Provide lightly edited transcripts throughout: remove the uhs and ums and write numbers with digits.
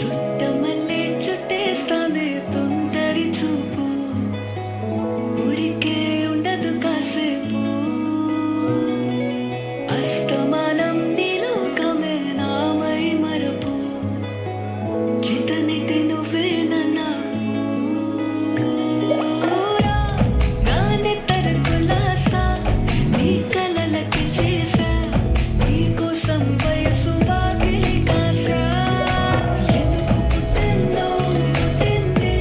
చుట్టమల్లే చుట్టేస్తాంది తుంటరి చూపు ఊరికే ఉండదు కాసేపు అస్తమానం నీలోకమే నామై మరపు చితనితే నువ్వేనన్నా నానే తరకులాసా నీ కలలకి చేసా నీ కోసం వయసు వాకిలి కాసా ఎందుకు పుట్టిందో పుట్టింది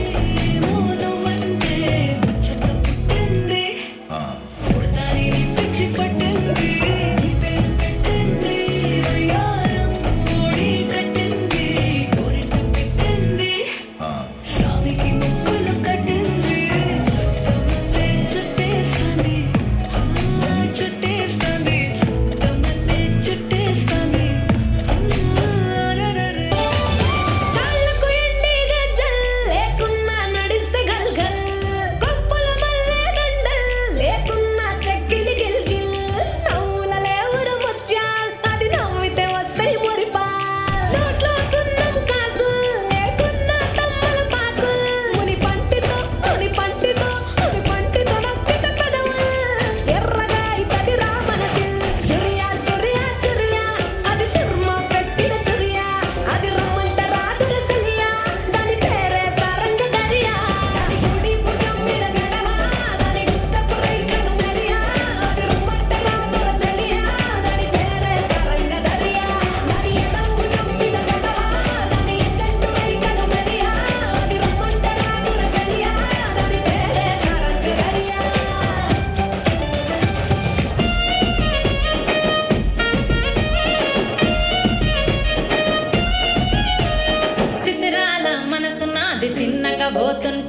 ఏమో నువ్వంటే ముచ్చట పుట్టింది పుడతాని నీ పిచ్చి పట్టింది నీ పేరు పెట్టింది వయ్యారం ఓడి కట్టింది కోరిట పెట్టింది సామికి ముక్కులు కట్టింది చుట్టమల్లే చుట్టేస్తాంది చుట్టేస్తాంది చుట్టమల్లే చుట్టేస్తాంది కాళ్ళకు ఎండి గజ్జల్ లేకున్నా నడిస్తే గల్గల్ గొప్పల మల్లె దండల్ లేకున్నా చెక్కిలి గిల్గిల్ నవ్వుల లేవురు ముత్యాల్ అది నవ్వితే వస్తాయి మురిపాల్ నోట్లో సున్నం కాసుల్ లేకున్నా తమ్మల పాకుల్ ముని పంటితో నొక్కిత పెదవుల్ ఎర్రగా ఇతడి రామనదిల్ చురియా చురియా చురియా అది సిర్మ పెట్టిన చురియా అది రమ్మంట రాదుర సలియా దాని పేరే సారంగ దరియా దాని గుడి భుజం మీద గడవ దాని గుత్తపు రైకను మెరియా అది రమ్మంట రాదుర సలియా దాని పేరే సారంగ దరియా దాని ఎడం భుజం మీద గడవ దాని చెట్టు రైకను మెరియా అది రమ్మంట రాదుర సలియా దాని పేరే సారంగ దరియా సిద్ధిరాల మనసు నాది చిన్నగా పోతున్న